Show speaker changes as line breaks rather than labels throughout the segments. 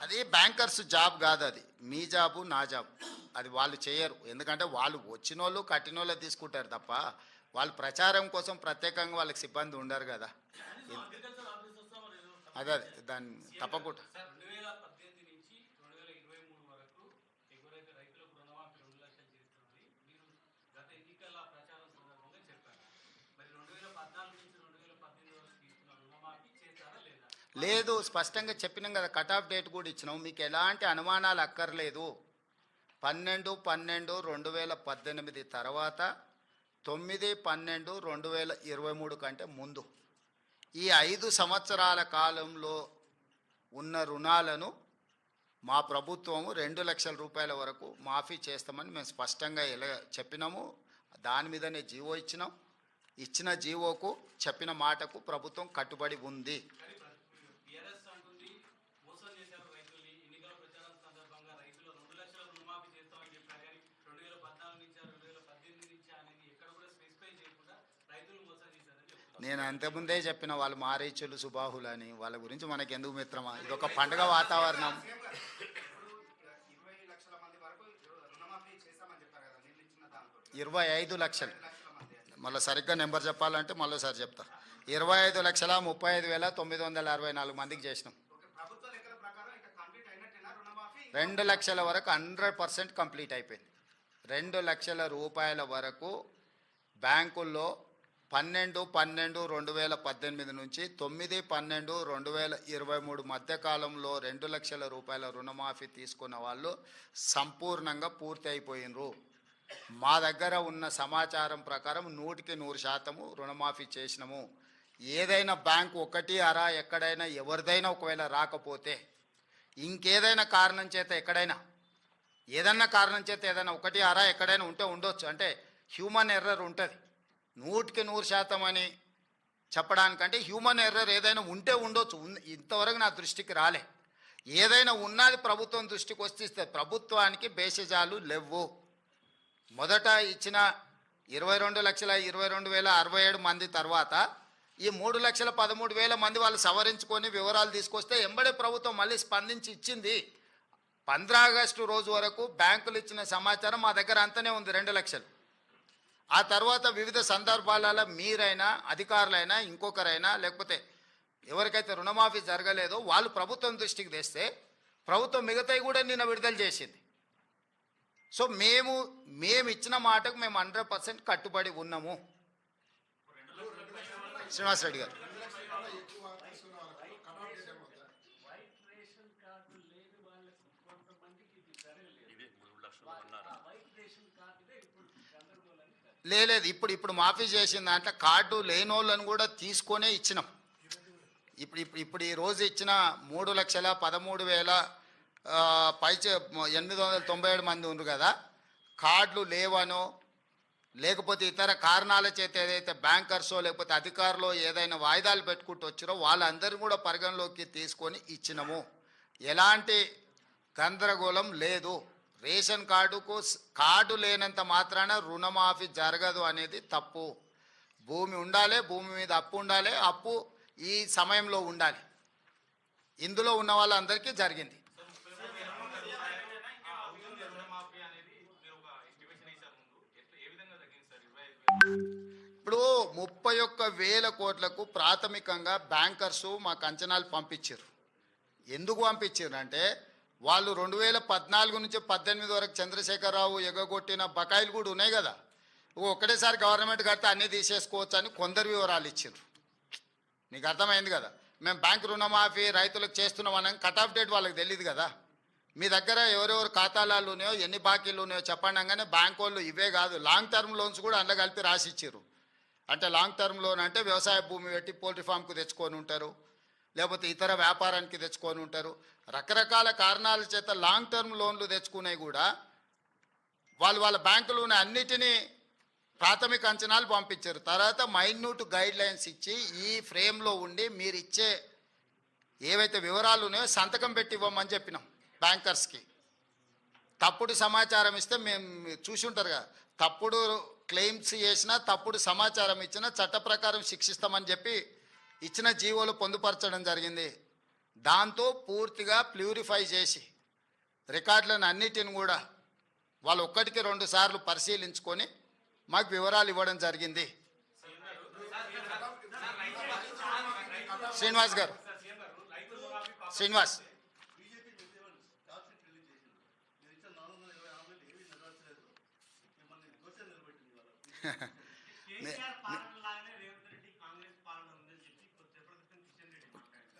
అది bankers job కాదు, అది మీ జాబు నా జాబ్. అది వాళ్ళు చేయరు, ఎందుకంటే వాళ్ళు వచ్చినోళ్ళు కట్టినోళ్ళు తీసుకుంటారు తప్ప వాళ్ళు ప్రచారం కోసం ప్రత్యేకంగా వాళ్ళకి సిబ్బంది ఉండరు కదా. అదే అదే దాన్ని తప్పకుండా. లేదు, స్పష్టంగా చెప్పినాం కదా, కట్ ఆఫ్ డేట్ కూడా ఇచ్చినాం, మీకు ఎలాంటి అనుమానాలు అక్కర్లేదు. 12/12/2018 తర్వాత 9/12/2023 కంటే ముందు ఈ 5 సంవత్సరాల కాలంలో ఉన్న రుణాలను మా ప్రభుత్వము 2 లక్షల రూపాయల వరకు మాఫీ చేస్తామని మేము స్పష్టంగా ఎలా చెప్పినాము. దాని మీదనే జీవో ఇచ్చినాం. ఇచ్చిన జీవోకు చెప్పిన మాటకు ప్రభుత్వం కట్టుబడి ఉంది. నేను అంతకుముందే చెప్పిన వాళ్ళు మారీచులు సుబాహులు అని, వాళ్ళ గురించి మనకి ఎందుకు మిత్రమా, ఇది ఒక పండుగ వాతావరణం. 25 లక్షలు, మళ్ళీ సరిగ్గా నెంబర్ చెప్పాలంటే మళ్ళీసారి చెప్తా. 25,35,964 మందికి చేసినాం. 2 లక్షల వరకు 100% కంప్లీట్ అయిపోయింది. 2 లక్షల రూపాయల వరకు బ్యాంకుల్లో 12/12/2018 నుంచి 9/12/2023 మధ్యకాలంలో 2 లక్షల రూపాయల రుణమాఫీ తీసుకున్న వాళ్ళు సంపూర్ణంగా పూర్తి అయిపోయినరు. మా దగ్గర ఉన్న సమాచారం ప్రకారం 100% రుణమాఫీ చేసినాము. ఏదైనా బ్యాంకు ఒకటి అరా ఎక్కడైనా ఎవరిదైనా ఒకవేళ రాకపోతే ఇంకేదైనా కారణం చేత ఎక్కడైనా ఏదన్నా కారణం చేత ఏదైనా ఒకటి అరా ఎక్కడైనా ఉంటే ఉండొచ్చు, అంటే హ్యూమన్ ఎర్రర్ ఉంటుంది. 100% అని చెప్పడానికంటే హ్యూమన్ ఎర్రర్ ఏదైనా ఉంటే ఉండొచ్చు. ఇంతవరకు నా దృష్టికి రాలే. ఏదైనా ఉన్నది ప్రభుత్వం దృష్టికి వస్తే ప్రభుత్వానికి బేసిజాలు లేవు. మొదట ఇచ్చిన 22,22,067 మంది తర్వాత ఈ 3,13,000 మంది వాళ్ళు సవరించుకొని వివరాలు తీసుకొస్తే ఎంబడే ప్రభుత్వం మళ్ళీ స్పందించి ఇచ్చింది. 15 ఆగస్టు రోజు వరకు బ్యాంకులు ఇచ్చిన సమాచారం మా దగ్గర అంతనే ఉంది, 2 లక్షలు. ఆ తర్వాత వివిధ సందర్భాలలో మీరైనా అధికారులైనా ఇంకొకరైనా లేకపోతే ఎవరికైతే రుణమాఫీ జరగలేదో వాళ్ళు ప్రభుత్వం దృష్టికి తెస్తే ప్రభుత్వం మిగతాయి కూడా నిన్న విడుదల చేసింది. సో మేము ఇచ్చిన మాటకు మేము 100% కట్టుబడి ఉన్నాము. శ్రీనివాస్ రెడ్డి గారు, లేదు ఇప్పుడు మాఫీ చేసిన దాంట్లో కార్డు లేనోళ్ళని కూడా తీసుకొనే ఇచ్చినాం. ఇప్పుడు ఈ రోజు ఇచ్చిన 3,13,897 మంది ఉన్నారు కదా, కార్డులు లేవనో లేకపోతే ఇతర కారణాల చేత ఏదైతే బ్యాంకర్సో లేకపోతే అధికారులు ఏదైనా వాయిదాలు పెట్టుకుంటూ వచ్చారో వాళ్ళందరినీ కూడా పరిగణలోకి తీసుకొని ఇచ్చినాము. ఎలాంటి గందరగోళం లేదు. రేషన్ కార్డు లేనంత మాత్రాన రుణమాఫీ జరగదు అనేది తప్పు. భూమి ఉండాలి, భూమి మీద అప్పు ఉండాలి, అప్పు ఈ సమయంలో ఉండాలి. ఇందులో ఉన్న వాళ్ళందరికీ జరిగింది. ఇప్పుడు 31,000 కోట్లకు ప్రాథమికంగా బ్యాంకర్సు మాకు అంచనాలు పంపించారు. ఎందుకు పంపించారు అంటే వాళ్ళు 2014 నుంచి 18 వరకు చంద్రశేఖరరావు ఎగగొట్టిన బకాయిలు కూడా ఉన్నాయి కదా, ఒక్కటేసారి గవర్నమెంట్ కడితే అన్నీ తీసేసుకోవచ్చు అని కొందరు వివరాలు ఇచ్చారు. నీకు అర్థమైంది కదా, మేము బ్యాంక్ రుణమాఫీ రైతులకు చేస్తున్నామని కట్ ఆఫ్ డేట్ వాళ్ళకి తెలియదు కదా. మీ దగ్గర ఎవరెవరు ఖాతాలు ఉన్నాయో ఎన్ని బాకీలు ఉన్నాయో చెప్పండి అనగానే బ్యాంక్ వాళ్ళు ఇవే కాదు లాంగ్ టర్మ్ లోన్స్ కూడా అందులో కలిపి రాసి ఇచ్చారు. అంటే లాంగ్ టర్మ్ లోన్ అంటే వ్యవసాయ భూమి పెట్టి పోల్ట్రీ ఫామ్కు తెచ్చుకొని ఉంటారు, లేకపోతే ఇతర వ్యాపారానికి తెచ్చుకొని ఉంటారు. రకరకాల కారణాల చేత లాంగ్ టర్మ్ లోన్లు తెచ్చుకునేవి కూడా వాళ్ళ బ్యాంకులోనే అన్నిటినీ ప్రాథమిక అంచనాలు పంపించారు. తర్వాత మైన్యూట్ గైడ్ లైన్స్ ఇచ్చి ఈ ఫ్రేమ్లో ఉండి మీరు ఇచ్చే ఏవైతే వివరాలు ఉన్నాయో సంతకం పెట్టి ఇవ్వమని చెప్పినాం బ్యాంకర్స్కి. తప్పుడు సమాచారం ఇస్తే మేము చూసి ఉంటారు కదా, తప్పుడు క్లెయిమ్స్ చేసినా తప్పుడు సమాచారం ఇచ్చినా చట్ట ప్రకారం శిక్షిస్తామని చెప్పి ఇచ్చిన జీవోలు పొందుపరచడం జరిగింది. దాంతో పూర్తిగా ప్యూరిఫై చేసి రికార్డులను అన్నిటిని కూడా వాళ్ళు ఒక్కటికి 2 సార్లు పరిశీలించుకొని మాకు వివరాలు ఇవ్వడం జరిగింది. శ్రీనివాస్ గారు, శ్రీనివాస్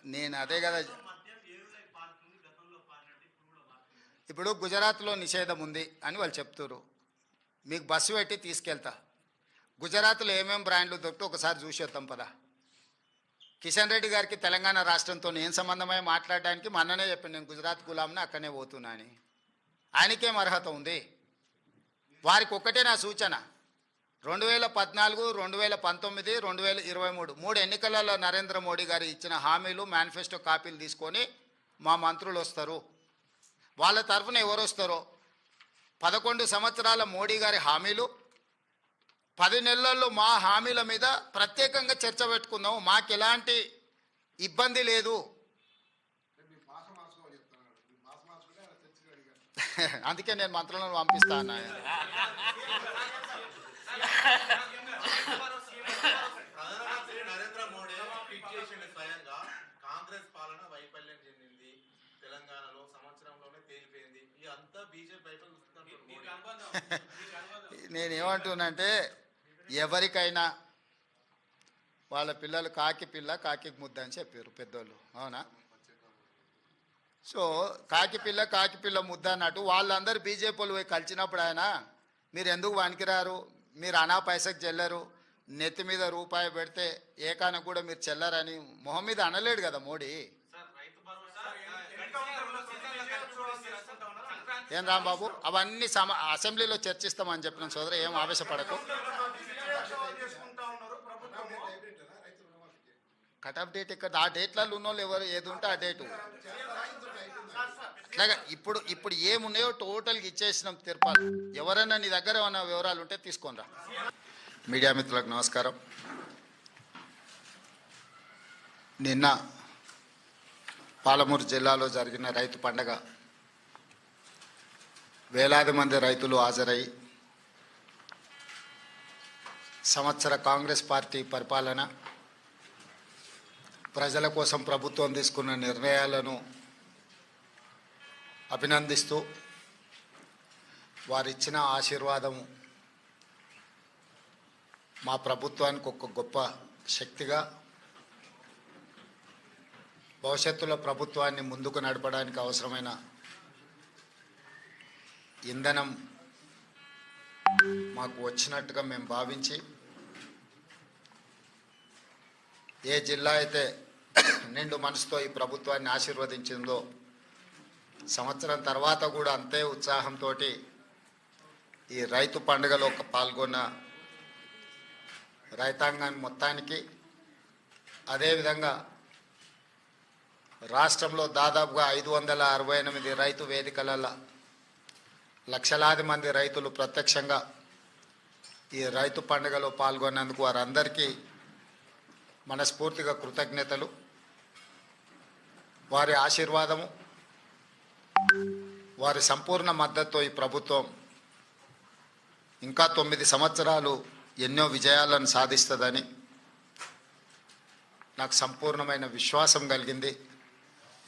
నేను అదే కదా, ఇప్పుడు గుజరాత్లో నిషేధం ఉంది అని వాళ్ళు చెప్తారు. మీకు బస్సు పెట్టి తీసుకెళ్తా, గుజరాత్లో ఏమేమి బ్రాండ్లు దొరికితే ఒకసారి చూసేద్దాం పదా. కిషన్ రెడ్డి గారికి తెలంగాణ రాష్ట్రంతో ఏం సంబంధమై మాట్లాడడానికి మొన్ననే చెప్పాను, నేను గుజరాత్ గులాంని అక్కడనే పోతున్నా అని. ఆయనకేం అర్హత ఉంది? వారికి ఒక్కటే నా సూచన, 2014, 2019, 2023 3 ఎన్నికలలో నరేంద్ర మోడీ గారు ఇచ్చిన హామీలు మేనిఫెస్టో కాపీలు తీసుకొని మా మంత్రులు వస్తారు. వాళ్ళ తరఫున ఎవరు వస్తారో 11 సంవత్సరాల మోడీ గారి హామీలు, 10 నెలల్లో మా హామీల మీద ప్రత్యేకంగా చర్చ పెట్టుకుందాం. మాకు ఎలాంటి ఇబ్బంది లేదు. అందుకే నేను మంత్రులను పంపిస్తా అన్నా.
ప్రధానమంత్రి నరేంద్ర మోడీ ట్వీట్ చేసిండు స్వయంగా, కాంగ్రెస్ పాలన వైఫల్యం చెందింది, తెలంగాణలో సంవత్సరంలోనే తేలిపోయింది, ఇదంతా బీజేపీ వైపు
నేనేమంటున్నానంటే, ఎవరికైనా వాళ్ళ పిల్లలు కాకి పిల్ల కాకి ముద్ద అని చెప్పారు పెద్దోళ్ళు, అవునా? సో కాకి పిల్ల ముద్ద అన్నట్టు వాళ్ళందరూ బీజేపీ వాళ్ళు పోయి కలిసినప్పుడు ఆయన మీరు ఎందుకు వణికిరారు, మీరు అనా పైసకు చెల్లరు, నెత్తి మీద రూపాయి పెడితే ఏకాన కూడా మీరు చెల్లరని మొహం మీద అనలేడు కదా మోడీ. ఏం రాంబాబు, అవన్నీ అసెంబ్లీలో చర్చిస్తామని చెప్పిన సోదరు, ఏం ఆవేశపడకు. కట్ ఆఫ్ డేట్ ఇక్కడ, ఆ డేట్లలో ఉన్నోళ్ళు ఎవరు ఏది ఉంటే ఆ డేటు అట్లాగా. ఇప్పుడు ఏమున్నాయో టోటల్గా ఇచ్చేసినాం తిరుపతి. ఎవరైనా నీ దగ్గర ఏమైనా వివరాలు ఉంటే తీసుకొని రా. మీడియా మిత్రులకు నమస్కారం. నిన్న పాలమూరు జిల్లాలో జరిగిన రైతు పండగ, వేలాది మంది రైతులు హాజరై సంవత్సర కాంగ్రెస్ పార్టీ పరిపాలన, ప్రజల కోసం ప్రభుత్వం తీసుకున్న నిర్ణయాలను అభినందిస్తూ వారిచ్చిన ఆశీర్వాదము మా ప్రభుత్వానికి ఒక గొప్ప శక్తిగా, భవిష్యత్తులో ప్రభుత్వాన్ని ముందుకు నడపడానికి అవసరమైన ఇంధనం మాకు వచ్చినట్టుగా మేము భావించి, ఏ జిల్లా అయితే నిండు మనసుతో ఈ ప్రభుత్వాన్ని ఆశీర్వదించిందో, సంవత్సరం తర్వాత కూడా అంతే ఉత్సాహంతో ఈ రైతు పండుగలో పాల్గొన్న రైతాంగాన్ని మొత్తానికి, అదేవిధంగా రాష్ట్రంలో దాదాపుగా 568 రైతు వేదికలలో లక్షలాది మంది రైతులు ప్రత్యక్షంగా ఈ రైతు పండుగలో పాల్గొన్నందుకు వారందరికీ మనస్ఫూర్తిగా కృతజ్ఞతలు. వారి ఆశీర్వాదము, వారి సంపూర్ణ మద్దతుతో ఈ ప్రభుత్వం ఇంకా 9 సంవత్సరాలు ఎన్నో విజయాలను సాధిస్తుందని నాకు సంపూర్ణమైన విశ్వాసం కలిగింది.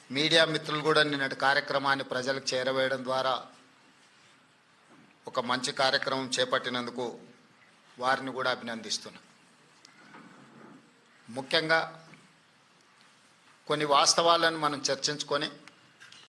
మీడియా మిత్రులు కూడా నిన్నటి కార్యక్రమాన్ని ప్రజలకు చేరవేయడం ద్వారా ఒక మంచి కార్యక్రమం చేపట్టినందుకు వారిని కూడా అభినందిస్తున్నా. ముఖ్యంగా కొన్ని వాస్తవాలను మనం చర్చించుకొని